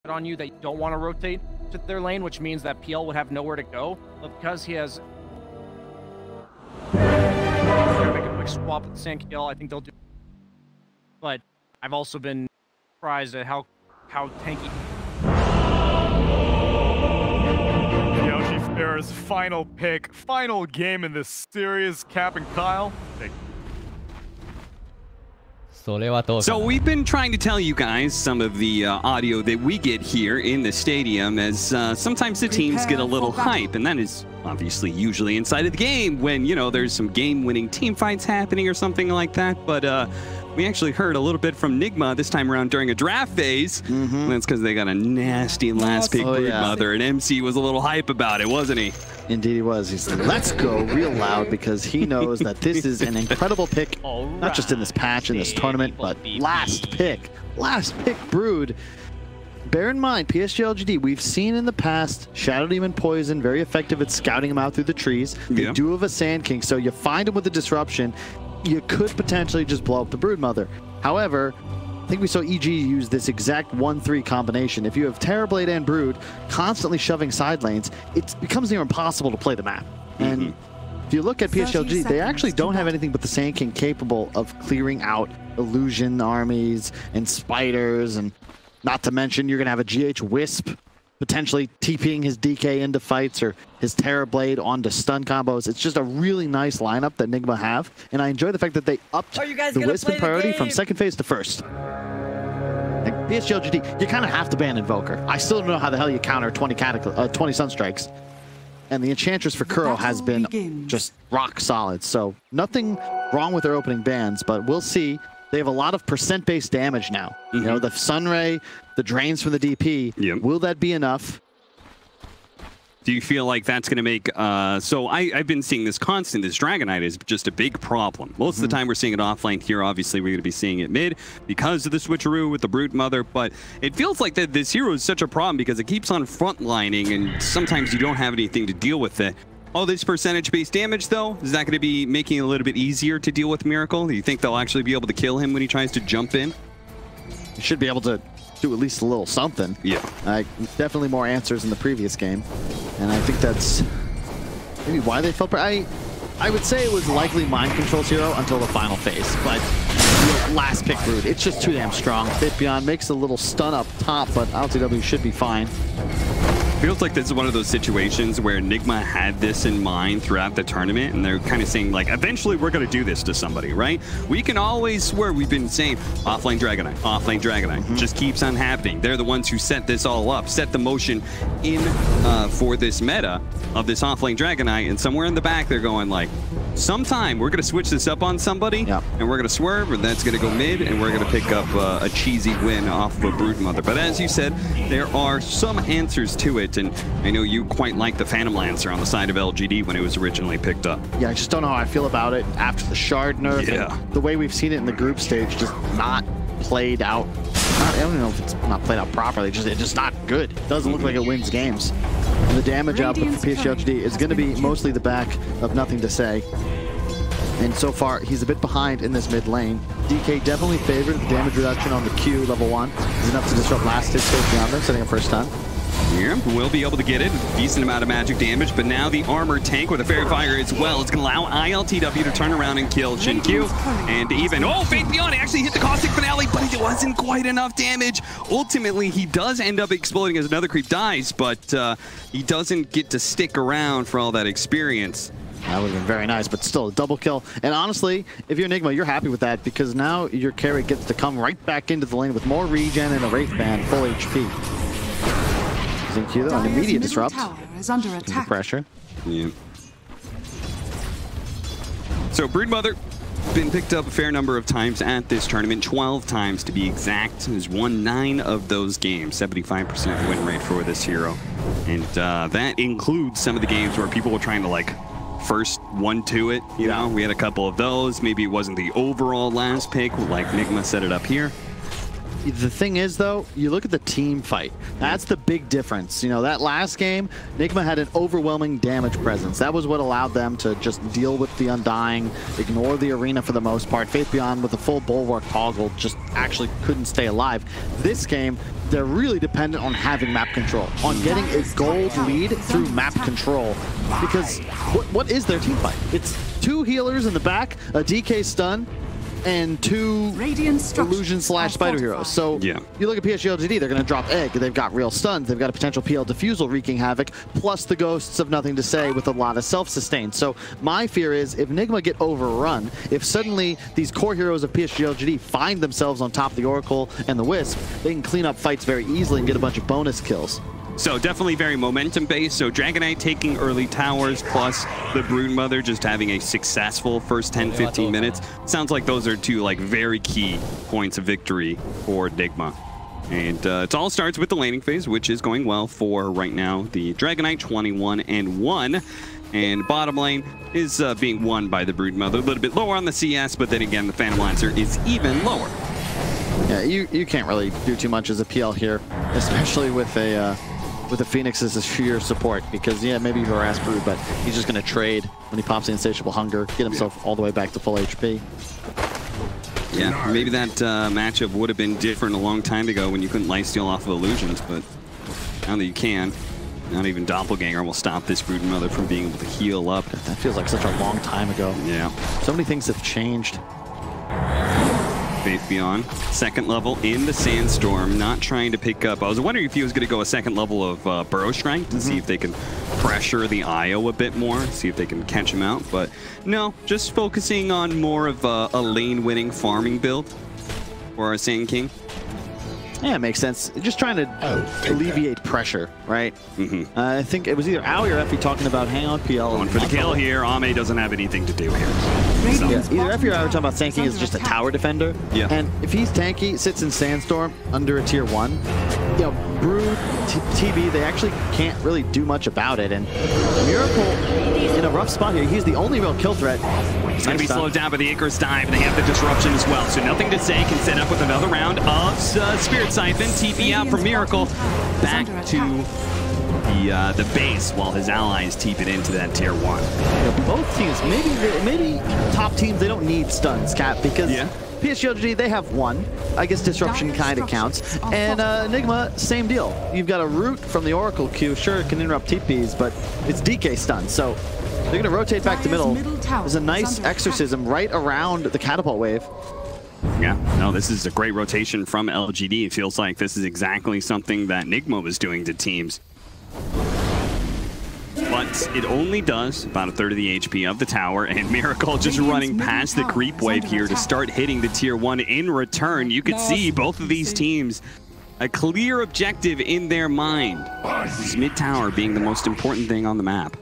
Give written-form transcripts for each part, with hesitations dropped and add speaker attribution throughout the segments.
Speaker 1: on you that you don't want to rotate to their lane, which means that PL would have nowhere to go. But because he has make a quick swap with XinQ, I think they'll do. But I've also been surprised at how tanky.
Speaker 2: There's final pick, final game in this series. Cap and Kyle.
Speaker 3: So we've been trying to tell you guys some of the audio that we get here in the stadium, as sometimes the teams get a little hype, and that is obviously usually inside of the game when, you know, there's some game-winning team fights happening or something like that. But we actually heard a little bit from Nigma this time around during a draft phase. That's because they got a nasty last pick Broodmother, and MC was a little hype about it, wasn't he?
Speaker 4: Indeed he was. He's like, let's go real loud, because he knows that this is an incredible pick, not just in this patch, in this tournament, but last pick Brood. Bear in mind, PSG.LGD, we've seen in the past Shadow Demon Poison, very effective at scouting him out through the trees. They do have a Sand King, so you find him with a disruption, you could potentially just blow up the Broodmother. However, I think we saw EG use this exact 1-3 combination. If you have Terrorblade and Brood constantly shoving side lanes, it becomes near impossible to play the map. And if you look at PSG.LGD, they actually don't have anything but the Sand King capable of clearing out illusion armies and spiders, and not to mention you're going to have a GH Wisp potentially TPing his DK into fights or his Terrorblade onto stun combos. It's just a really nice lineup that Nigma have, and I enjoy the fact that they upped the Wisp in priority from second phase to first. Like PSG.LGD, you kind of have to ban Invoker. I still don't know how the hell you counter 20 Sunstrikes. And the Enchantress for Kuro has been just rock solid. So nothing wrong with their opening bans, but we'll see. They have a lot of percent-based damage now. You know, the Sunray, the drains from the DP. Will that be enough?
Speaker 3: Do you feel like that's going to make... so I've been seeing this constant. This Dragon Knight is just a big problem. Most of the time we're seeing it offlane here. Obviously, we're going to be seeing it mid because of the switcheroo with the Broodmother. But it feels like that this hero is such a problem because it keeps on frontlining, and sometimes you don't have anything to deal with it. All this percentage-based damage, though, is that going to be making it a little bit easier to deal with Miracle? Do you think they'll actually be able to kill him when he tries to jump in?
Speaker 4: You should be able to do at least a little something.
Speaker 3: Yeah.
Speaker 4: Definitely more answers in the previous game. And I think that's maybe why they felt... I would say it was likely Mind Control's hero until the final phase. But last pick Brood, it's just too damn strong. Beyond makes a little stun up top, but LTW should be fine.
Speaker 3: Feels like this is one of those situations where Nigma had this in mind throughout the tournament, and they're kind of saying, like, eventually we're going to do this to somebody, right? We can always swear we've been saying offlane Dragon Knight, offlane Dragon Knight. Just keeps on happening. They're the ones who set this all up, set the motion in for this meta of this offlane Dragon Knight, and somewhere in the back they're going like, sometime we're going to switch this up on somebody, and we're going to swerve, and that's going to go mid, and we're going to pick up a cheesy win off of a Broodmother. But as you said, there are some answers to it, and I know you quite like the Phantom Lancer on the side of LGD when it was originally picked up.
Speaker 4: Yeah, I just don't know how I feel about it after the Shard nerf.
Speaker 3: Yeah.
Speaker 4: The way we've seen it in the group stage, just not played out. I don't know if it's not played out properly, it's just not good. It doesn't look like it wins games. And the damage output for PSG.LGD is going to be mostly the back of Nothing to Say. And so far, he's a bit behind in this mid lane. DK definitely favored. The damage reduction on the Q level 1 is enough to disrupt last hit stage beyond them, setting up first stun.
Speaker 3: Here, we'll be able to get it. Decent amount of magic damage, but now the armor tank with a Fairy Fire as well. It's going to allow ILTW to turn around and kill XinQ. And even, Faith Beyond actually hit the Caustic Finale, but it wasn't quite enough damage. Ultimately, he does end up exploding as another creep dies, but he doesn't get to stick around for all that experience.
Speaker 4: That would have been very nice, but still a double kill. And honestly, if you're Nigma, you're happy with that because now your carry gets to come right back into the lane with more regen and a Wraith Band, full HP. XinQ though, an immediate disrupt.
Speaker 5: Is under attack.
Speaker 4: Pressure.
Speaker 3: Yeah. So Broodmother been picked up a fair number of times at this tournament, 12 times to be exact. Has won 9 of those games, 75% win rate for this hero. And that includes some of the games where people were trying to like first 1-2 it, you know? We had a couple of those. Maybe it wasn't the overall last pick, like Nigma set it up here.
Speaker 4: The thing is, though, you look at the team fight. That's the big difference. You know, that last game, Nigma had an overwhelming damage presence. That was what allowed them to just deal with the Undying, ignore the arena for the most part. Faith Beyond with a full Bulwark toggle just actually couldn't stay alive. This game, they're really dependent on having map control, on getting a gold lead through map control. Because what is their team fight? It's 2 healers in the back, a DK stun, and 2 illusion/spider heroes. So
Speaker 3: yeah.
Speaker 4: You look at PSG.LGD, they're going to drop egg. They've got real stuns. They've got a potential PL defusal wreaking havoc, plus the ghosts of nothing to say with a lot of self-sustain. So my fear is if Nigma get overrun, if suddenly these core heroes of PSG.LGD find themselves on top of the Oracle and the Wisp, they can clean up fights very easily and get a bunch of bonus kills.
Speaker 3: So definitely very momentum-based. So Dragon Knight taking early towers, plus the Broodmother just having a successful first 10-15 minutes. Sounds like those are 2 like very key points of victory for Nigma. And it all starts with the laning phase, which is going well for right now the Dragon Knight 21-1. And bottom lane is being won by the Broodmother. A little bit lower on the CS, but then again, the Phantom Lancer is even lower.
Speaker 4: Yeah, you can't really do too much as a PL here, especially with a Phoenix as a sheer support, because yeah, maybe you harass Brood, but he's just going to trade when he pops the Insatiable Hunger, get himself all the way back to full HP.
Speaker 3: Yeah, maybe that matchup would have been different a long time ago when you couldn't lifesteal off of illusions, but now that you can, not even Doppelganger will stop this Broodmother from being able to heal up.
Speaker 4: That feels like such a long time ago.
Speaker 3: Yeah.
Speaker 4: So many things have changed.
Speaker 3: Faith Beyond, 2nd level in the Sandstorm, not trying to pick up. I was wondering if he was going to go a 2nd level of Burrow Strength to see if they can pressure the IO a bit more, see if they can catch him out. But no, just focusing on more of a lane-winning farming build for our Sand King.
Speaker 4: Yeah, it makes sense. Just trying to alleviate pressure, right? I think it was either Aoi or Effie talking about hang on PL.
Speaker 3: Going for the kill here. Ame doesn't have anything to do here. So.
Speaker 4: Yeah, either Effie or Aoi were talking about Sand King as just a tower defender.
Speaker 3: Yeah.
Speaker 4: And if he's tanky, sits in Sandstorm under a tier 1, you know, Brood, TB, they actually can't really do much about it. And Miracle in a rough spot here. He's the only real kill threat.
Speaker 3: He's going to be slowed down by the Icarus dive. They have the disruption as well. So nothing to say, can set up with another round of Spirit Siphon. TP out from Miracle. Back to the base while his allies TP it into that tier 1.
Speaker 4: Yeah, both teams, maybe top teams, they don't need stuns, Cap, because PSG.LGD, they have 1. I guess disruption kind of counts. And Nigma, same deal. You've got a root from the Oracle Q. Sure, it can interrupt TPs, but it's DK stun. So they're going to rotate back to middle. There's a nice exorcism right around the catapult wave.
Speaker 3: Yeah, no, this is a great rotation from LGD. It feels like this is exactly something that Nigma was doing to teams. But it only does about 1/3 of the HP of the tower, and Miracle just running past the creep wave here to start hitting the tier 1 in return. You could see both of these teams a clear objective in their mind. This mid tower being the most important thing on the map.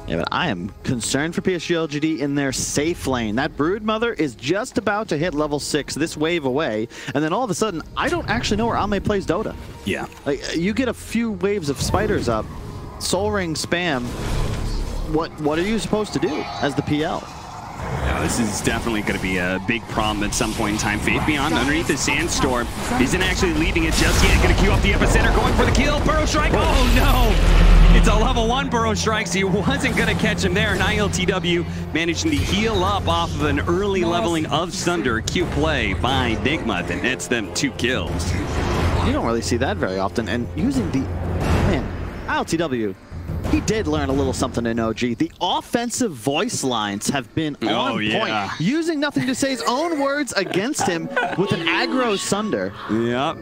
Speaker 4: Yeah, but I am concerned for PSG.LGD in their safe lane. That Broodmother is just about to hit level 6 this wave away, and then all of a sudden, I don't actually know where Ame plays Dota.
Speaker 3: Yeah.
Speaker 4: Like, you get a few waves of spiders up, Soul Ring spam. What are you supposed to do as the PL?
Speaker 3: Now, this is definitely going to be a big problem at some point in time. Faith Beyond underneath the Sandstorm isn't actually leaving it just yet. Going to queue up the epicenter, going for the kill. Burrow Strike. Oh, no. It's a level 1 Burrow Strike, so he wasn't going to catch him there. And ILTW managing to heal up off of an early leveling of Thunder. Q play by Nigma that nets them 2 kills.
Speaker 4: You don't really see that very often. And using the... Man, ILTW... He did learn a little something in OG. The offensive voice lines have been on point. Using Nothing to Say's own words against him with an aggro Sunder.
Speaker 3: Yep.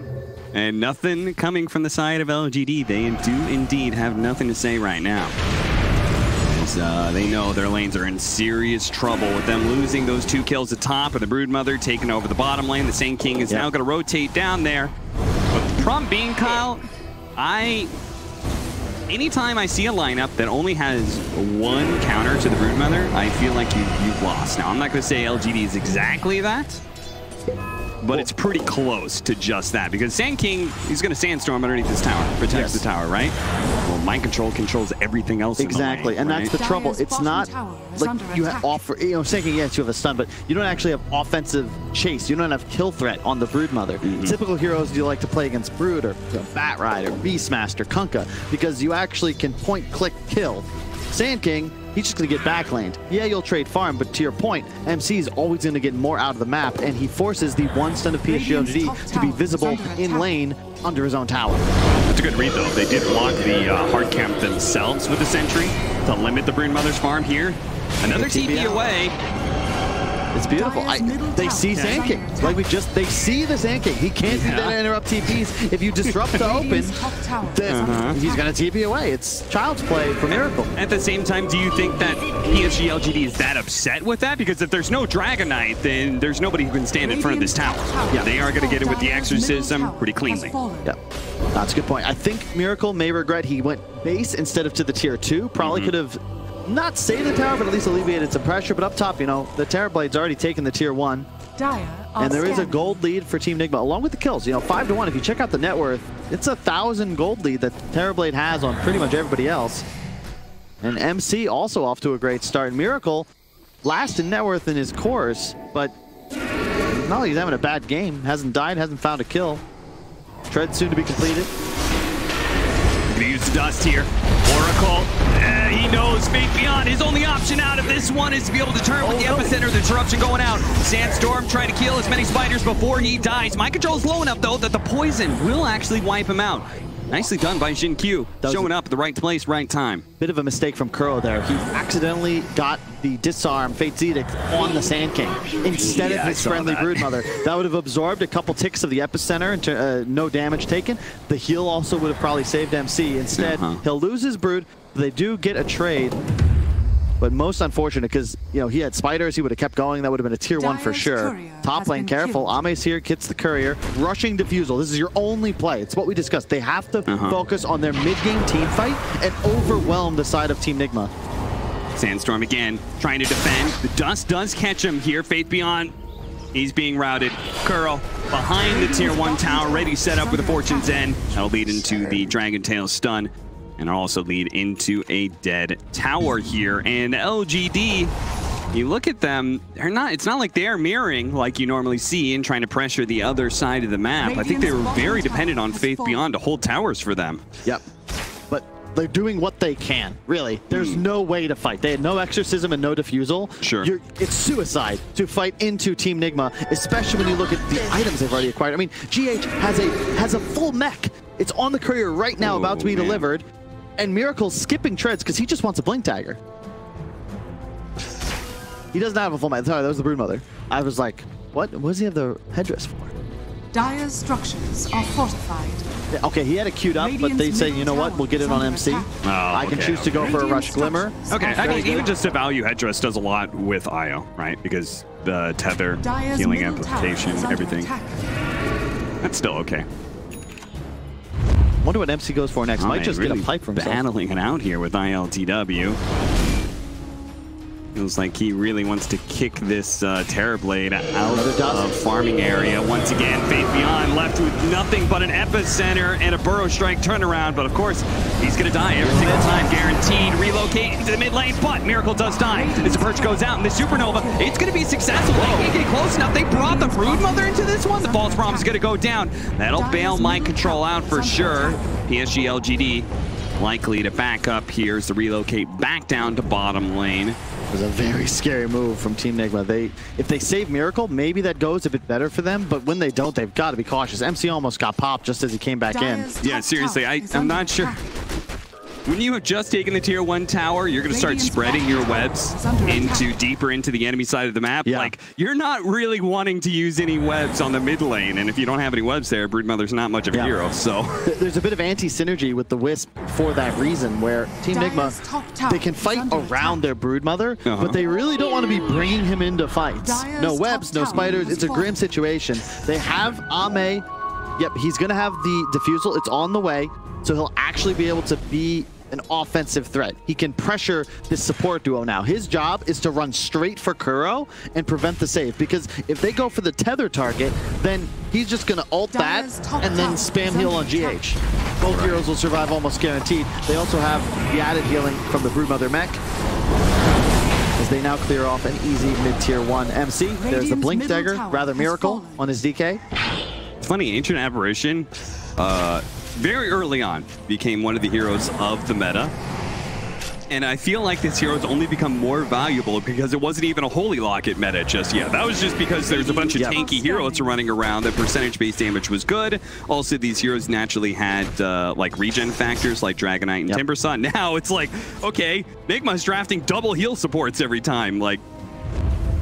Speaker 3: And nothing coming from the side of LGD. They do indeed have nothing to say right now. As they know their lanes are in serious trouble with them losing those 2 kills at top, and the Broodmother taking over the bottom lane. The Sand King is now going to rotate down there. But the problem being, Kyle, anytime I see a lineup that only has 1 counter to the Broodmother, I feel like you've lost. Now, I'm not going to say LGD is exactly that, but it's pretty close to just that, because Sand King, he's going to Sandstorm underneath this tower, protects the tower, right? Well, Mind Control controls everything else
Speaker 4: exactly,
Speaker 3: in the lane,
Speaker 4: and that's the trouble. It's not like you have Sand King, yes, you have a stun, but you don't actually have offensive chase. You don't have kill threat on the Broodmother. Typical heroes you like to play against Brood or Bat Rider, Beastmaster, Kunkka, because you actually can point, click, kill. Sand King, he's just going to get backlaned. Yeah, you'll trade farm, but to your point, MC is always going to get more out of the map, and he forces the one stun of PSG.LGD to be visible in lane under his own tower.
Speaker 3: That's a good read, though. They did block the hard camp themselves with the sentry to limit the Broodmother's farm here. Another TP away.
Speaker 4: It's beautiful. They see Sand King. Like they see the Sand King. He can't do that to interrupt TPs. If you disrupt the open, then he's going to TP away. It's child's play for Miracle.
Speaker 3: At the same time, do you think that PSG.LGD is that upset with that? Because if there's no Dragon Knight, then there's nobody who can stand in front of this tower. Yeah, they are going to get it with the exorcism pretty cleanly.
Speaker 4: Yeah, that's a good point. I think Miracle may regret he went base instead of to the tier 2. Probably could have not saved the tower, but at least alleviated some pressure. But up top, you know, the Terrorblade's already taken the tier 1. And there is a gold lead for Team Nigma, along with the kills. You know, 5-1. If you check out the net worth, it's 1,000 gold lead that Terrorblade has on pretty much everybody else. And MC also off to a great start. Miracle, last in net worth in his course, but not like he's having a bad game. Hasn't died, hasn't found a kill. Tread soon to be completed.
Speaker 3: Gonna use the dust here. Oracle, he knows Fate Beyond. His only option out of this one is to be able to turn with the epicenter, the disruption going out. Sandstorm trying to kill as many spiders before he dies. Mind control is low enough, though, that the poison will actually wipe him out. Nicely done by XinQ, showing up at the right place, right time.
Speaker 4: Bit of a mistake from Kuro there. He accidentally got the disarm Fate's Edict on the Sand King instead of his friendly Broodmother. That would have absorbed a couple ticks of the epicenter and no damage taken. The heal also would have probably saved MC. Instead, he'll lose his Brood. They do get a trade, but most unfortunate because, you know, he had spiders. He would have kept going. That would have been a tier 1 for sure. Top lane, careful. Ame's here, gets the courier. Rushing Diffusal. This is your only play. It's what we discussed. They have to focus on their mid-game team fight and overwhelm the side of Team Nigma.
Speaker 3: Sandstorm again, trying to defend. The dust does catch him here. Faith Beyond, he's being routed. Curl behind the tier 1 tower, ready set up with a Fortune's End. That'll lead into the Dragon Tail stun. And also lead into a dead tower here. And LGD, you look at them, they're not, it's not like they're mirroring like you normally see and trying to pressure the other side of the map. I think they were very dependent on Faith Beyond to hold towers for them.
Speaker 4: Yep. But they're doing what they can, really. There's no way to fight. They had no exorcism and no diffusal.
Speaker 3: Sure.
Speaker 4: It's suicide to fight into Team Nigma, especially when you look at the items they've already acquired. I mean, GH has a full mech. It's on the courier right now, about to be delivered. And Miracle's skipping treads because he just wants a blink dagger. He doesn't have a full mech. Sorry, that was the Broodmother. I was like, what does he have the headdress for?
Speaker 5: Dire's structures are fortified.
Speaker 4: Yeah, okay, he had it queued up, but they say, you know what, we'll get it on MC. I can choose to go for a Rush Glimmer.
Speaker 3: Okay, I mean, even just a value headdress does a lot with IO, right? Because the tether, healing amplification, everything. That's still okay.
Speaker 4: Wonder what MC goes for next. Might just really get a pipe from
Speaker 3: battling it out here with ILTW. Feels like he really wants to kick this Terrorblade out of farming area. Once again, Faith Beyond left with nothing but an epicenter and a Burrow Strike turnaround. But of course, he's going to die every single time, guaranteed. Relocate into the mid lane, but Miracle does die. As the perch goes out in the Supernova, it's going to be successful. They can't get close enough. They brought the Broodmother into this one. The False Promise is going to go down. That'll bail Mind Control out for sure. PSG.LGD likely to back up here as to relocate back down to bottom lane.
Speaker 4: It was a very scary move from Team Nigma. If they save Miracle, maybe that goes a bit better for them, but when they don't, they've got to be cautious. MC almost got popped just as he came back in.
Speaker 3: Yeah, seriously, I'm not sure. When you have just taken the tier 1 tower, you're going to start spreading your webs deeper into the enemy side of the map. Yeah. Like, you're not really wanting to use any webs on the mid lane, and if you don't have any webs there, Broodmother's not much of a hero, so. There's
Speaker 4: a bit of anti-synergy with the Wisp for that reason, where Team Nigma, they can fight around their Broodmother, but they really don't want to be bringing him into fights. No webs, no spiders, it's a grim situation. They have Ame, yep, he's going to have the Diffusal, it's on the way. So he'll actually be able to be an offensive threat. He can pressure this support duo now. His job is to run straight for Kuro and prevent the save, because if they go for the tether target, then he's just going to ult that and then spam heal on GH. Both heroes will survive almost guaranteed. They also have the added healing from the Broodmother mech, as they now clear off an easy mid-tier 1 MC. There's the Blink Dagger, rather Miracle, on his DK.
Speaker 3: It's funny, Ancient Apparition, very early on, became one of the heroes of the meta. And I feel like this hero's only become more valuable because it wasn't even a Holy Locket meta just yet. That was just because there's a bunch of tanky heroes running around. The percentage-based damage was good. Also, these heroes naturally had like regen factors like Dragonite and Timbersaw. Now it's like, okay, Nigma's drafting double heal supports every time. Like,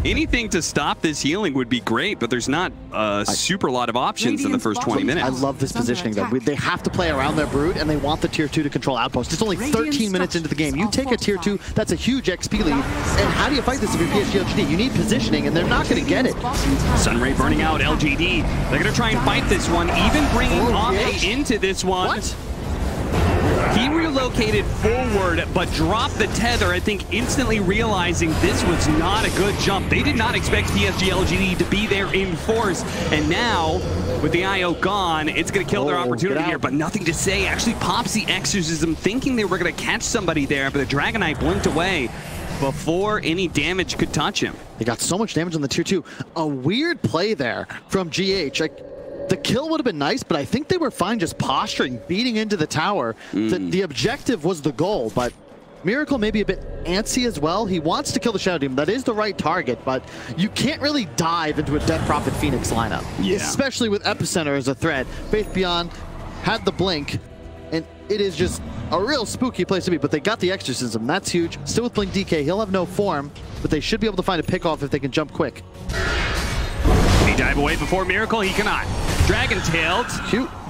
Speaker 3: anything to stop this healing would be great, but there's not a super lot of options in the first 20 minutes.
Speaker 4: I love this positioning, though. They have to play around their Brood, and they want the tier 2 to control Outpost. It's only 13 minutes into the game. You take a tier 2, that's a huge XP lead. And how do you fight this if you're PSG.LGD? You need positioning, and they're not going to get it.
Speaker 3: Sunray burning out LGD. They're going to try and fight this one, even bringing Ame into this one.
Speaker 4: What?
Speaker 3: He relocated forward, but dropped the tether, I think instantly realizing this was not a good jump. They did not expect PSG.LGD to be there in force. And now, with the IO gone, it's going to kill their opportunity here, but nothing to say. Actually pops the Exorcism, thinking they were going to catch somebody there, but the Dragonite blinked away before any damage could touch him.
Speaker 4: They got so much damage on the tier 2. A weird play there from GH. The kill would have been nice, but I think they were fine just posturing, beating into the tower. The objective was the goal, but Miracle may be a bit antsy as well. He wants to kill the Shadow Demon. That is the right target, but you can't really dive into a Death Prophet Phoenix lineup, especially with Epicenter as a threat. Faith Beyond had the blink, and it is just a real spooky place to be, but they got the Exorcism. That's huge. Still with Blink DK, he'll have no form, but they should be able to find a pick-off if they can jump quick.
Speaker 3: Can he dive away before Miracle? He cannot. Dragon-tailed.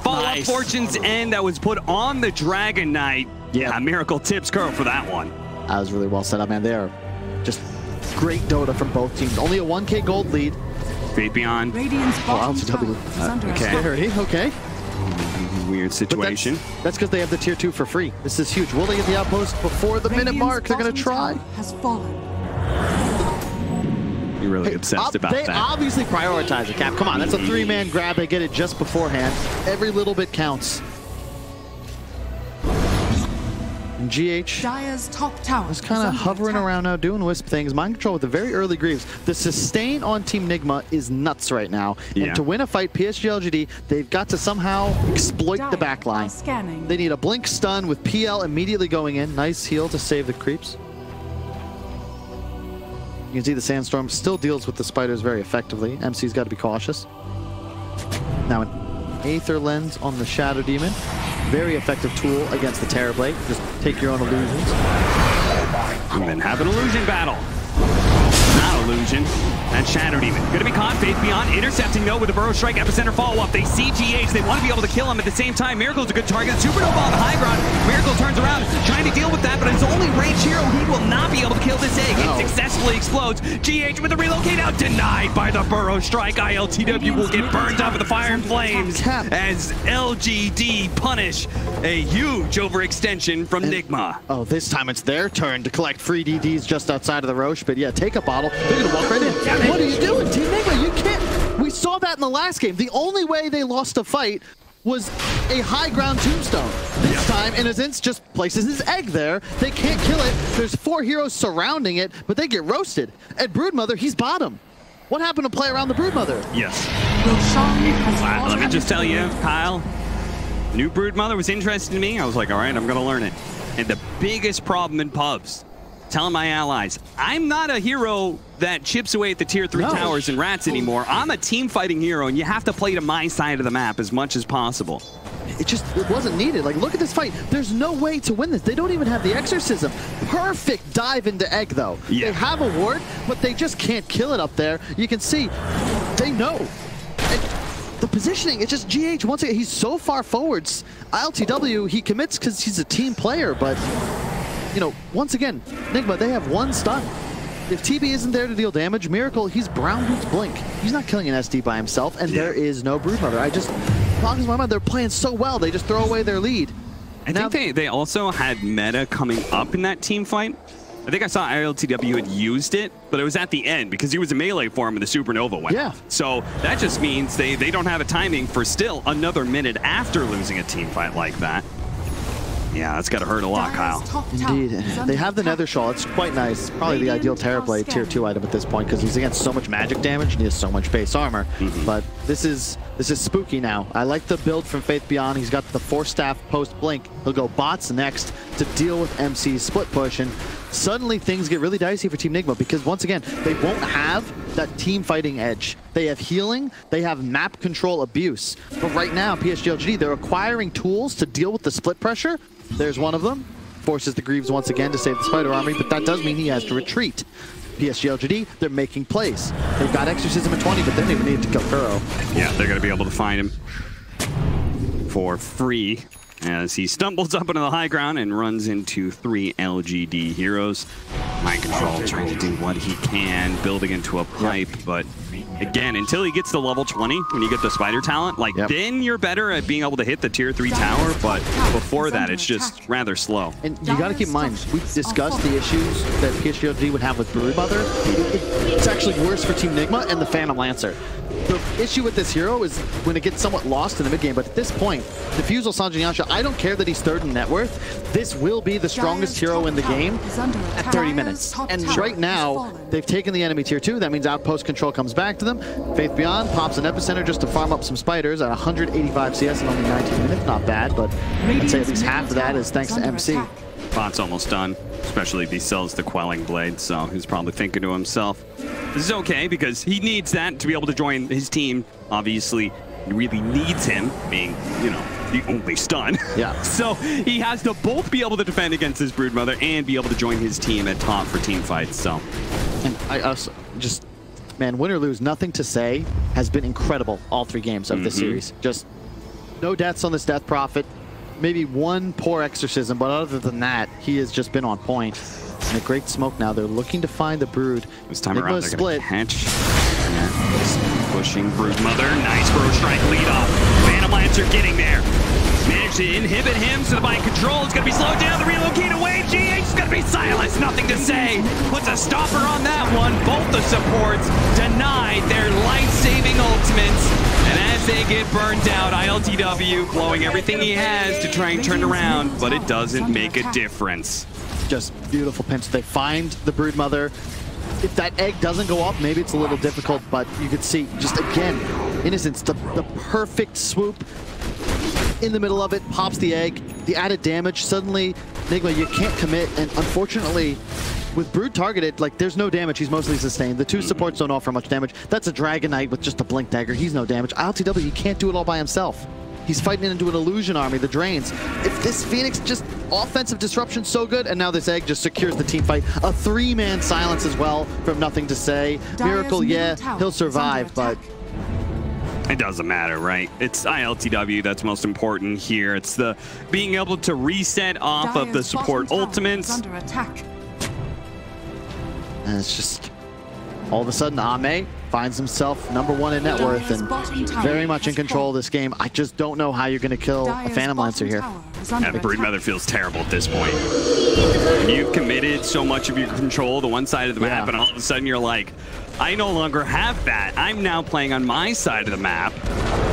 Speaker 3: Follow-up Fortune's End that was put on the Dragon Knight. Yeah, Miracle tips Curl for that one.
Speaker 4: That was really well set up, man. They are just great Dota from both teams. Only a 1K gold lead.
Speaker 3: Fate Beyond.
Speaker 4: Okay.
Speaker 3: Weird situation.
Speaker 4: That's because they have the tier 2 for free. This is huge. Will they get the outpost before the minute mark? They're going to try.
Speaker 5: Has fallen.
Speaker 3: You're really obsessed about that.
Speaker 4: They obviously prioritize it, Cap. Come on, that's a 3-man grab. They get it just beforehand. Every little bit counts. And GH
Speaker 5: Dire's top tower
Speaker 4: is kind of hovering around now, doing wisp things. Mind control with the very early Greaves. The sustain on Team Nigma is nuts right now. And to win a fight, PSG.LGD, they've got to somehow exploit the backline. They need a blink stun with PL immediately going in. Nice heal to save the creeps. You can see the Sandstorm still deals with the spiders very effectively. MC's got to be cautious. Now an Aether Lens on the Shadow Demon. Very effective tool against the Terrorblade. Just take your own illusions.
Speaker 3: And then have an illusion battle. Not illusion. That's Shadow Demon. Gonna be caught. Faith Beyond intercepting though with a Burrow Strike. Epicenter follow-up. They see GH. They want to be able to kill him at the same time. Miracle's a good target. Supernova on the high ground. Miracle turns around, trying to deal with that, but his only range hero, he will not be able to kill this egg. It successfully explodes. GH with the relocate out, denied by the Burrow Strike. ILTW will get burned up with the fire and flames as LGD punish a huge overextension from Nigma.
Speaker 4: Oh, this time it's their turn to collect free DDs just outside of the Roche, but yeah, take a bottle. They're gonna walk right in. What are you doing, Team Nigma? You can't. We saw that in the last game. The only way they lost a fight was a high ground tombstone. This time, Innocence just places his egg there. They can't kill it. There's 4 heroes surrounding it, but they get roasted. And Broodmother, he's bottom. What happened to play around the Broodmother?
Speaker 3: Yes. Let me just tell you, Kyle, new Broodmother was interesting to me. I was like, all right, I'm going to learn it. And the biggest problem in pubs, telling my allies, I'm not a hero that chips away at the tier 3 towers and rats anymore. I'm a team fighting hero, and you have to play to my side of the map as much as possible.
Speaker 4: It wasn't needed. Like, look at this fight. There's no way to win this. They don't even have the Exorcism. Perfect dive into egg, though. They have a ward, but they just can't kill it up there. You can see, they know. And the positioning, it's just GH, once again, he's so far forwards. ILTW, he commits because he's a team player, but you know, once again, Nigma, they have 1 stun. If TB isn't there to deal damage, Miracle, he's Brown Boots Blink. He's not killing an SD by himself, and there is no Broodmother. Boggles my mind, they're playing so well, they just throw away their lead.
Speaker 3: I think they also had meta coming up in that team fight. I think I saw ILTW had used it, but it was at the end because he was a melee form and the Supernova went off. So that just means they don't have a timing for still another minute after losing a team fight like that. Yeah, that's got to hurt a lot, Kyle.
Speaker 4: Indeed. They have the Nether Shawl. It's quite nice. Probably the ideal Terrorblade tier 2 item at this point because he's against so much magic damage and he has so much base armor. But This is spooky now. I like the build from Faith Beyond. He's got the Force Staff post blink. He'll go bots next to deal with MC's split push, and suddenly things get really dicey for Team Nigma because once again, they won't have that team fighting edge. They have healing, they have map control abuse. But right now, PSG.LGD, they're acquiring tools to deal with the split pressure. There's one of them. Forces the Greaves once again to save the Spider Army, but that does mean he has to retreat. PSG.LGD, they're making plays. They've got Exorcism at 20, but they don't even need to kill Kuro.
Speaker 3: Yeah, they're going to be able to find him for free as he stumbles up into the high ground and runs into 3 LGD heroes. Mind control, trying to do what he can, building into a pipe, but again, until he gets to level 20, when you get the spider talent, like then you're better at being able to hit the tier 3 tower, but before that, it's just rather slow.
Speaker 4: And you got to keep in mind, we discussed the issues that PSG.LGD would have with Broodmother. It's actually worse for Team Nigma and the Phantom Lancer. The issue with this hero is when it gets somewhat lost in the mid game, but at this point, Diffusal Sanjiansha, I don't care that he's 3rd in net worth. This will be the strongest hero in the game at 30 minutes. And right now, they've taken the enemy tier 2. That means outpost control comes back to them. Faith Beyond pops an epicenter just to farm up some spiders at 185 CS in only 19 minutes. Not bad, but I'd say at least half of that is thanks to MC.
Speaker 3: Bot's almost done, especially if he sells the Quelling Blade, so he's probably thinking to himself, this is okay because he needs that to be able to join his team. Obviously, he really needs him, being, you know, the only stun.
Speaker 4: Yeah.
Speaker 3: So he has to both be able to defend against his Broodmother and be able to join his team at top for team fights, so.
Speaker 4: And I also just, man, win or lose, nothing to say has been incredible all 3 games of this series. Just no deaths on this Death Prophet. Maybe one poor exorcism, but other than that, he has just been on point. And a great smoke now. They're looking to find the Brood.
Speaker 3: This time around, they're going to catch. Yeah. Pushing Broodmother. Nice Burrow Strike lead off. Phantom Lancer getting there. Managed to inhibit him, so the mind control is going to be slowed down. The relocate away. GH is going to be silenced. Nothing to say. Puts a stopper on that one. Both the supports denied their life-saving ultimates. And as they get burned out, ILTW blowing everything he has to try and turn around, but it doesn't make a difference.
Speaker 4: Just beautiful pinch. They find the Broodmother. If that egg doesn't go up, maybe it's a little difficult, but you could see, just again, Innocence, the perfect swoop in the middle of it, pops the egg, the added damage. Suddenly, Nigma, you can't commit, and unfortunately, with Brood targeted, like, there's no damage. He's mostly sustained. The 2 supports don't offer much damage. That's a Dragon Knight with just a Blink Dagger. He's no damage. ILTW, he can't do it all by himself. He's fighting into an illusion army, the Drains. If this Phoenix, just offensive disruption so good, and now this egg just secures the team fight. A 3-man silence as well from Nothing to Say. Miracle, yeah, he'll survive, but
Speaker 3: it doesn't matter, right? It's ILTW that's most important here. It's the being able to reset off of the support ultimates.
Speaker 4: And it's just, all of a sudden, Ame finds himself #1 in net worth and very much in control of this game. I just don't know how you're going to kill a Phantom Lancer here.
Speaker 3: Yeah, Broodmother feels terrible at this point. You've committed so much of your control to one side of the map, and all of a sudden you're like, I no longer have that. I'm now playing on my side of the map.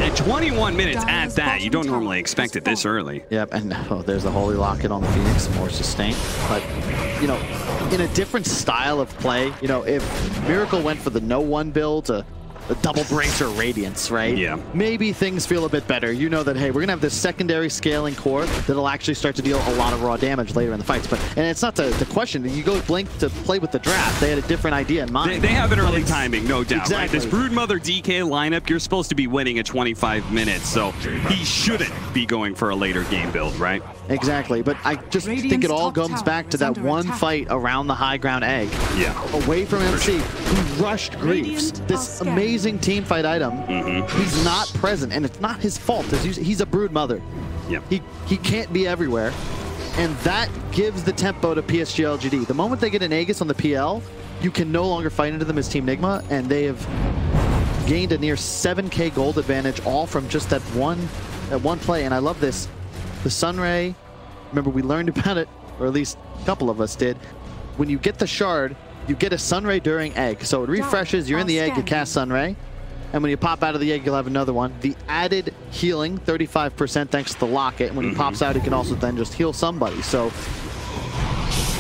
Speaker 3: At 21 minutes at that, you don't normally expect it this early.
Speaker 4: Yep, and there's the Holy Locket on the Phoenix, more sustained. But, you know, in a different style of play, you know, if Miracle went for the no-one build to the double bracer Radiance, right?
Speaker 3: Yeah.
Speaker 4: Maybe things feel a bit better. You know that, hey, we're going to have this secondary scaling core that'll actually start to deal a lot of raw damage later in the fights. But, and it's not the question. You go Blink to play with the draft. They had a different idea in mind.
Speaker 3: They have an early timing, no doubt.
Speaker 4: Exactly.
Speaker 3: Right? This Broodmother DK lineup, you're supposed to be winning at 25 minutes, so he shouldn't be going for a later game build, right?
Speaker 4: Exactly, but I just think it all comes back to that one fight around the high ground egg.
Speaker 3: Yeah.
Speaker 4: Away from MC, who rushed Greaves. This amazing team fight item. He's not present, and it's not his fault. He's a Broodmother.
Speaker 3: Yeah.
Speaker 4: He can't be everywhere, and that gives the tempo to PSG.LGD. The moment they get an Aegis on the PL, you can no longer fight into them as Team Nigma, and they have gained a near 7K gold advantage, all from just that one play. And I love this. The Sunray, remember we learned about it, or at least a couple of us did. When you get the shard, you get a Sunray during egg. So it refreshes, you're in the egg, you cast Sunray. And when you pop out of the egg, you'll have another one. The added healing, 35% thanks to the locket. And when he pops out, he can also then just heal somebody. So,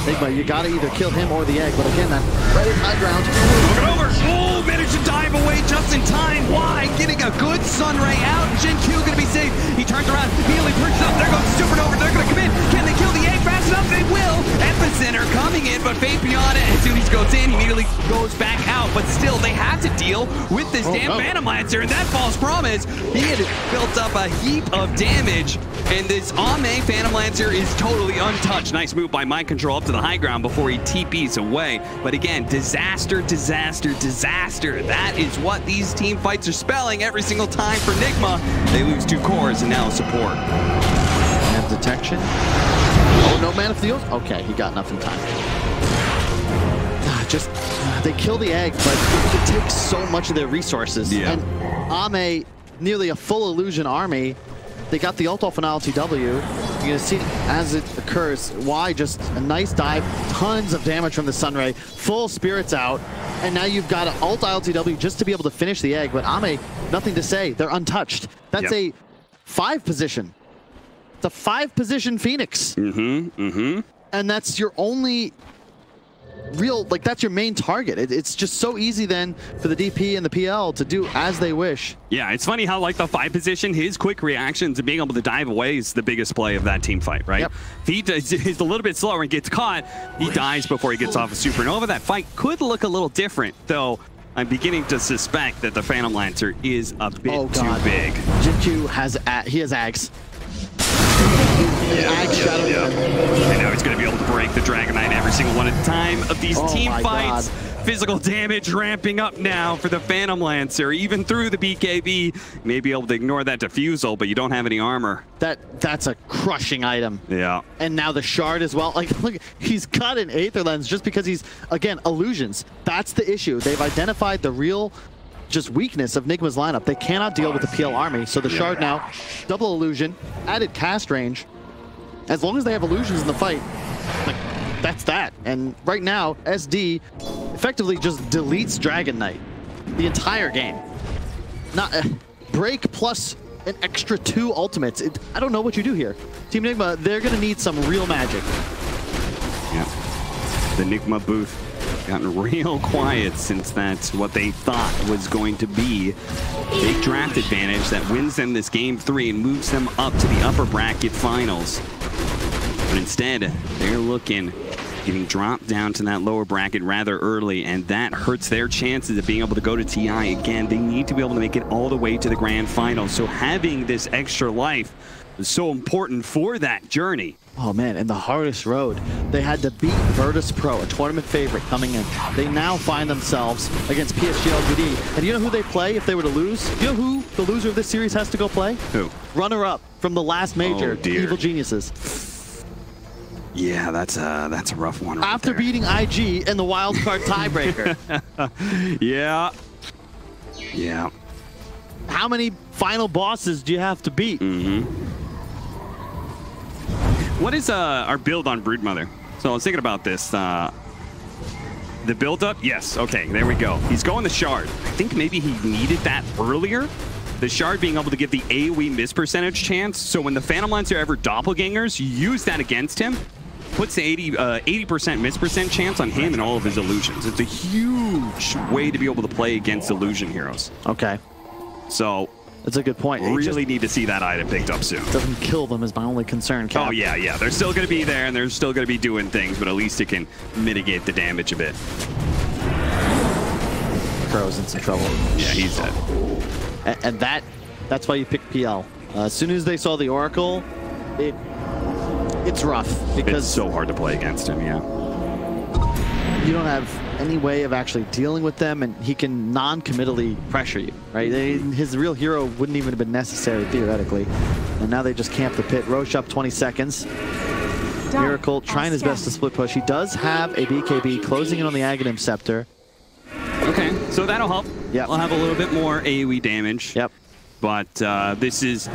Speaker 4: Nigma, you gotta either kill him or the egg. But again, that right in high ground.
Speaker 3: Look it over! Oh, managed to dive away just in time. Why? Getting a good Sunray out. XinQ gonna be safe. He turns around, immediately perches up. There goes Supernova. They're gonna come in. Can they kill the egg fast enough? They will. Epicenter coming in, but Fate Beyond it. As soon as he goes in, he immediately goes back out. But still, they have to deal with this damn Phantom Lancer, and that false promise. He had built up a heap of damage, and this Ame Phantom Lancer is totally untouched. Nice move by Mind Control up to the high ground before he TPs away. But again, disaster, disaster, disaster. That is what these team fights are spelling every single time for Nigma. They lose 2 cores and now support.
Speaker 4: And detection. Oh, no man of the oath. Okay, he got enough in time. Just, they kill the egg, but it takes so much of their resources.
Speaker 3: Yeah.
Speaker 4: And Ame, nearly a full illusion army. They got the ult off an LTW. You're gonna see as it occurs. Why? Just a nice dive, tons of damage from the Sunray, full spirits out, and now you've got an ult LTW just to be able to finish the egg. But Ame, nothing to say. They're untouched. That's a 5 position. It's a 5 position Phoenix. And that's your only real, like, that's your main target. It's just so easy then for the DP and the PL to do as they wish.
Speaker 3: Yeah, it's funny how, like, the 5 position, his quick reactions and being able to dive away is the biggest play of that team fight, right? Yep. If he's a little bit slower and gets caught, he dies before he gets off a Supernova. That fight could look a little different, though. I'm beginning to suspect that the Phantom Lancer is a bit too big.
Speaker 4: XinQ has Ags.
Speaker 3: And now he's going to be able to break the Dragon Knight every single one at a time of these team fights. Physical damage ramping up now for the Phantom Lancer. Even through the BKB, you may be able to ignore that defusal, but you don't have any armor.
Speaker 4: That's a crushing item.
Speaker 3: Yeah.
Speaker 4: And now the shard as well. Like, look, he's got an Aether Lens just because he's, again, illusions. That's the issue. They've identified the real just weakness of Nigma's lineup. They cannot deal with the PL army, so the shard now, double illusion, added cast range. As long as they have illusions in the fight, like, that's that. And right now, SD effectively just deletes Dragon Knight the entire game. Not break plus an extra 2 ultimates. I don't know what you do here. Team Nigma, they're gonna need some real magic.
Speaker 3: Yeah, the Nigma booth gotten real quiet since that's what they thought was going to be a big draft advantage that wins them this game 3 and moves them up to the upper bracket finals. But instead, they're getting dropped down to that lower bracket rather early, and that hurts their chances of being able to go to TI again. They need to be able to make it all the way to the grand final, so having this extra life is so important for that journey.
Speaker 4: Oh man, and the hardest road. They had to beat Virtus Pro, a tournament favorite coming in. They now find themselves against PSG.LGD. And you know who they play if they were to lose? You know who the loser of this series has to go play?
Speaker 3: Who?
Speaker 4: Runner-up from the last major, Evil Geniuses.
Speaker 3: Yeah, that's a rough one right
Speaker 4: After
Speaker 3: there.
Speaker 4: beating IG in the wildcard tiebreaker.
Speaker 3: Yeah. Yeah.
Speaker 4: How many final bosses do you have to beat?
Speaker 3: What is our build on Broodmother? So I was thinking about this. The build-up? Yes. Okay, there we go. He's going the Shard. I think maybe he needed that earlier. The Shard being able to give the AoE miss percentage chance. So when the Phantom Lancer ever doppelgangers, you use that against him. Puts the 80% miss percent chance on him and all of his illusions. It's a huge way to be able to play against illusion heroes.
Speaker 4: Okay.
Speaker 3: So
Speaker 4: that's a good point.
Speaker 3: Really need to see that item picked up soon.
Speaker 4: Doesn't kill them is my only concern, Cap.
Speaker 3: Oh, yeah. They're still going to be there, and they're still going to be doing things, but at least it can mitigate the damage a bit.
Speaker 4: Crow's in some trouble.
Speaker 3: Yeah, he's dead.
Speaker 4: And that's why you pick PL. As soon as they saw the Oracle, it's rough. Because
Speaker 3: it's so hard to play against him, yeah.
Speaker 4: You don't have any way of actually dealing with them, and he can non-committally pressure you, right? His real hero wouldn't even have been necessary, theoretically. And now they just camp the pit. Roche up 20 seconds. Miracle trying his best to split push. He does have a BKB closing in on the Aghanim Scepter.
Speaker 3: Okay, so that'll help.
Speaker 4: Yeah,
Speaker 3: we'll have a little bit more AoE damage.
Speaker 4: Yep.
Speaker 3: But this is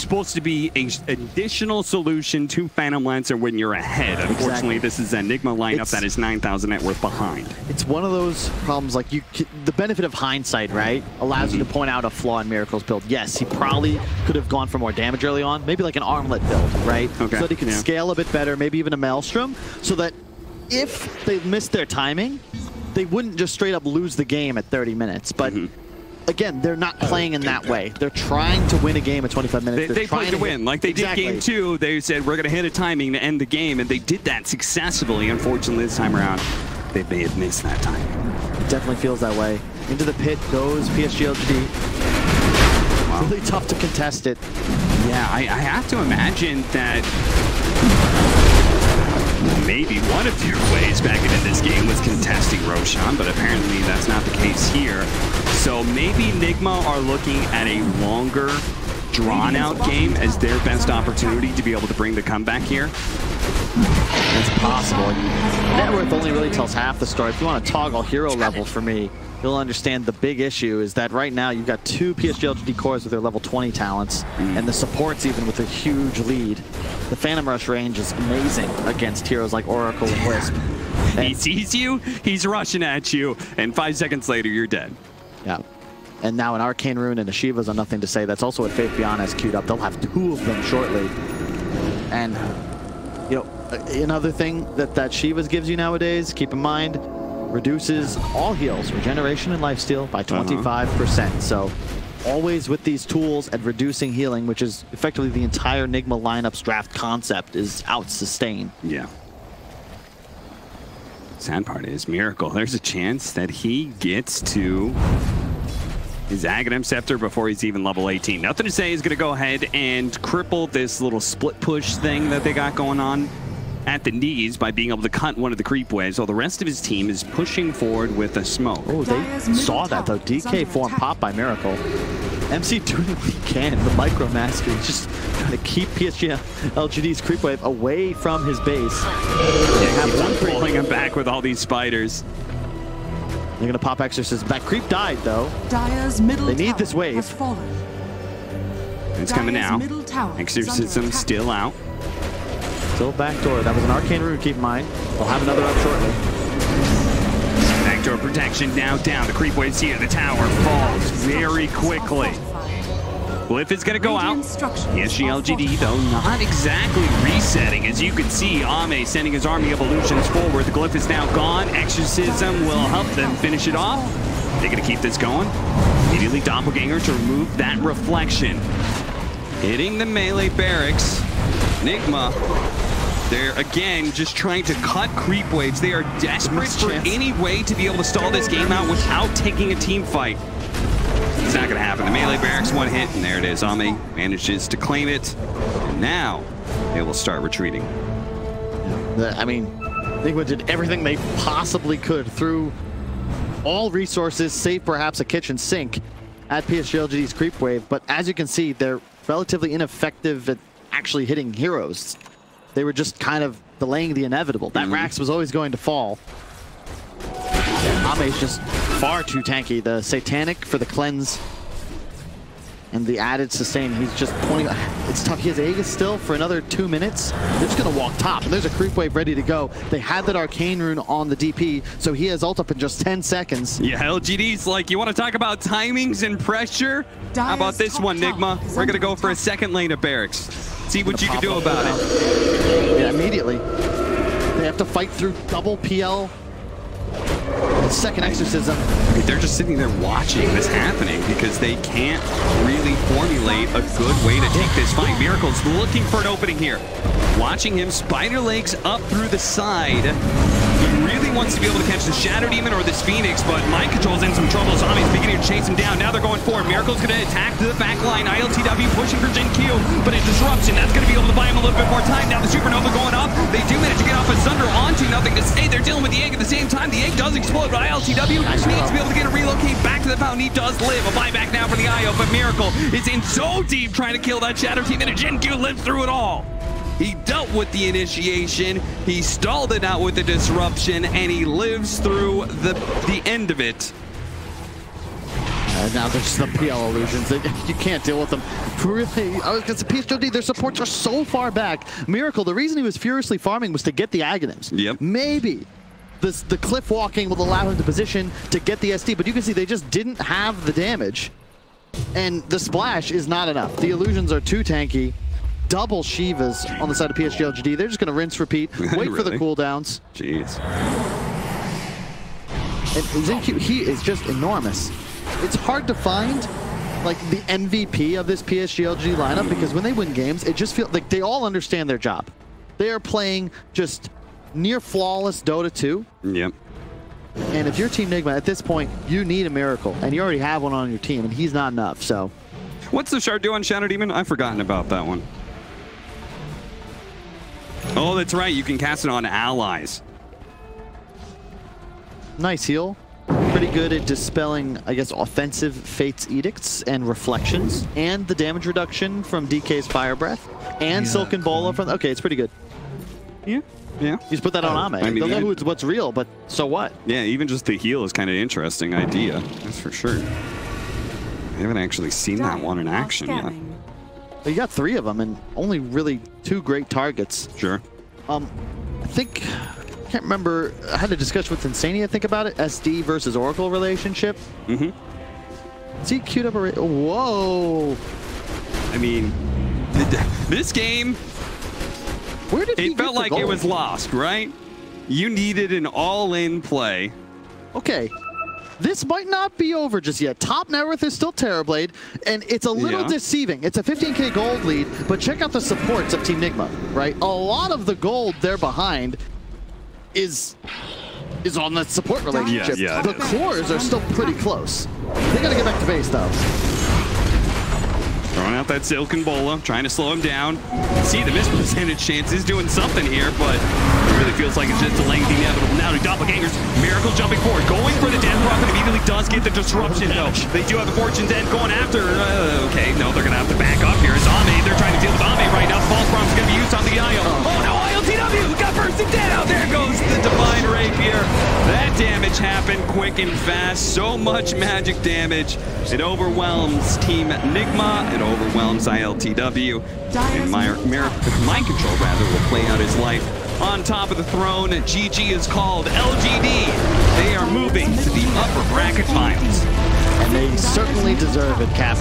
Speaker 3: supposed to be an additional solution to Phantom Lancer when you're ahead. Unfortunately, this is a Nigma lineup that is 9,000 net worth behind. It's
Speaker 4: one of those problems, like the benefit of hindsight, right, allows you to point out a flaw in Miracle's build. Yes, he probably could have gone for more damage early on, maybe like an armlet build, right?
Speaker 3: Okay.
Speaker 4: So that he can scale a bit better, maybe even a Maelstrom, so that if they missed their timing, they wouldn't just straight up lose the game at 30 minutes. But again, they're not playing in that way. They're trying to win a game at 25 minutes.
Speaker 3: They played to win. Like they did game 2, they said, we're going to hit a timing to end the game, and they did that successfully. Unfortunately, this time around, they may have missed that timing.
Speaker 4: It definitely feels that way. Into the pit goes PSG.LGD. Wow. Really tough to contest it.
Speaker 3: Yeah, I have to imagine that maybe one of your ways back into this game was contesting Roshan, but apparently that's not the case here. So maybe Nigma are looking at a longer, drawn-out game as their best opportunity to be able to bring the comeback here.
Speaker 4: It's possible. Net worth only really tells half the story. If you want to toggle hero level for me, you'll understand the big issue is that right now you've got 2 PSG.LGD cores with their level 20 talents, and the supports even with a huge lead. The Phantom Rush range is amazing against heroes like Oracle and Wisp.
Speaker 3: He sees you, he's rushing at you, and 5 seconds later, you're dead. Yeah.
Speaker 4: And now an Arcane Rune and a Shiva's on Nothing to Say. That's also what Faith Beyond has queued up. They'll have 2 of them shortly. And, you know, another thing that Shiva's gives you nowadays, keep in mind, reduces all heals, regeneration and lifesteal by 25%. So always with these tools at reducing healing, which is effectively the entire Nigma lineup's draft concept, is out sustain.
Speaker 3: Yeah. Sad part is Miracle. There's a chance that he gets to his Aghanim Scepter before he's even level 18. Nothing to Say is going to go ahead and cripple this little split push thing that they got going on at the knees by being able to cut one of the creep waves, while the rest of his team is pushing forward with a smoke.
Speaker 4: Oh, they saw that though. DK form popped by Miracle. MC doing what he can. The Micro Mastery just trying to keep PSG.LGD's creep wave away from his base.
Speaker 3: Yeah, pulling him back with all these spiders.
Speaker 4: They're gonna pop Exorcism. That creep died though.
Speaker 5: They
Speaker 4: need this wave.
Speaker 3: It's coming now. Exorcism still out.
Speaker 4: Still backdoor. That was an Arcane Rune, keep in mind. We'll have another up shortly.
Speaker 3: Backdoor protection now down. The creep wave's here. The tower falls very quickly. Glyph is going to go out. PSG.LGD, though, not exactly resetting. As you can see, Ame sending his army of illusions forward. The Glyph is now gone. Exorcism will help them finish it off. They're going to keep this going. Immediately Doppelganger to remove that reflection. Hitting the melee barracks. Nigma, they're again just trying to cut creep waves. They are desperate for any way to be able to stall this game out without taking a team fight. It's not going to happen. The melee barracks, one hit, and there it is. Ame manages to claim it, and now they will start retreating.
Speaker 4: I mean, Nigma did everything they possibly could through all resources, save perhaps a kitchen sink at PSG.LGD's creep wave, but as you can see, they're relatively ineffective at actually hitting heroes. They were just kind of delaying the inevitable. That Rax was always going to fall. Ame's just far too tanky. The Satanic for the cleanse and the added sustain. He's just pointing. It's tough. He has Aegis still for another 2 minutes. They're just going to walk top. And there's a creep wave ready to go. They had that Arcane Rune on the DP, so he has ult up in just 10 seconds.
Speaker 3: Yeah, LGD's like, you want to talk about timings and pressure? How about this one, Nigma? We're going to go for a second lane of barracks. See what you can do about it.
Speaker 4: Yeah, immediately. They have to fight through double PL. Second Exorcism.
Speaker 3: They're just sitting there watching this happening because they can't really formulate a good way to take this fight. Miracle's looking for an opening here. Watching him spider legs up through the side. He really wants to be able to catch the Shadow Demon or this Phoenix, but Mind Control's in some trouble. Zombie's beginning to chase him down. Now they're going forward. Miracle's going to attack to the back line. ILTW pushing for XinQ, but a disruption. That's going to be able to buy him a little bit more time. Now the Supernova going up. They do manage to get off a Sunder onto Nothing to Say. They're dealing with the egg at the same time. The egg does explode, but ILTW needs to be able to get a relocate back to the fountain. He does live. A buyback now for the IO, but Miracle is in so deep trying to kill that Shadow Team, and XinQ lives through it all. He dealt with the initiation, he stalled it out with the disruption, and he lives through the end of it.
Speaker 4: Now there's the PL illusions. You can't deal with them. Really, because the PSG.LGD, their supports are so far back. Miracle, the reason he was furiously farming was to get the Aghanims.
Speaker 3: Yep.
Speaker 4: Maybe the cliff walking will allow him to position to get the SD, but you can see they just didn't have the damage. And the splash is not enough. The illusions are too tanky. Double Shivas on the side of PSG.LGD. They're just going to rinse, repeat, wait for the cooldowns.
Speaker 3: Jeez.
Speaker 4: And XinQ, he is just enormous. It's hard to find like the MVP of this PSG.LGD lineup because when they win games, it just feels like they all understand their job. They are playing just near flawless Dota 2.
Speaker 3: Yep.
Speaker 4: And if you're Team Nigma, at this point, you need a miracle. And you already have one on your team, and he's not enough, so.
Speaker 3: What's the shard do on Shadow Demon? I've forgotten about that one. Oh, that's right. You can cast it on allies.
Speaker 4: Nice heal. Pretty good at dispelling, I guess, offensive Fate's Edicts and Reflections, and the damage reduction from DK's Fire Breath, and Silken Bola from... Okay, it's pretty good.
Speaker 3: Yeah. Yeah.
Speaker 4: You just put that on Ame. I mean, don't know what's real, but so what?
Speaker 3: Yeah, even just the heal is kind of interesting idea. That's for sure. I haven't actually seen that one in action yet.
Speaker 4: Well, you got 3 of them and only really 2 great targets.
Speaker 3: Sure.
Speaker 4: I think... I can't remember. I had a discussion with Insania, think about it. SD versus Oracle relationship.
Speaker 3: Mm-hmm.
Speaker 4: Is he queued up already? Whoa.
Speaker 3: I mean, this game...
Speaker 4: Where did he
Speaker 3: It felt like
Speaker 4: gold?
Speaker 3: It was lost, right? You needed an all-in play.
Speaker 4: Okay. This might not be over just yet. Top net worth is still Terrorblade, and it's a little deceiving. It's a 15k gold lead, but check out the supports of Team Nigma, right? A lot of the gold they're behind is on that support relationship.
Speaker 3: Yeah,
Speaker 4: the cores are still pretty close. They gotta get back to base, though.
Speaker 3: Throwing out that Silken Bola, trying to slow him down. See the missed percentage chance is doing something here, but it really feels like it's just delaying the inevitable. Now to Doppelgangers, Miracle jumping forward, going for the Death Prophet, immediately does get the disruption though. They do have the Fortune's End going after. Okay, no, they're gonna have to back up here. It's Ame, they're trying to deal with Ame right now. False Bomb's gonna be used on the IO. Oh no, ILTW got bursted down. There goes the Divine Rapier. That damage happened quick and fast. So much magic damage. It overwhelms Team Nigma. It overwhelms ILTW. And Mind Control, rather, will play out his life on top of the throne. GG is called. LGD, they are moving to the upper bracket finals.
Speaker 4: And they certainly deserve it, Cap.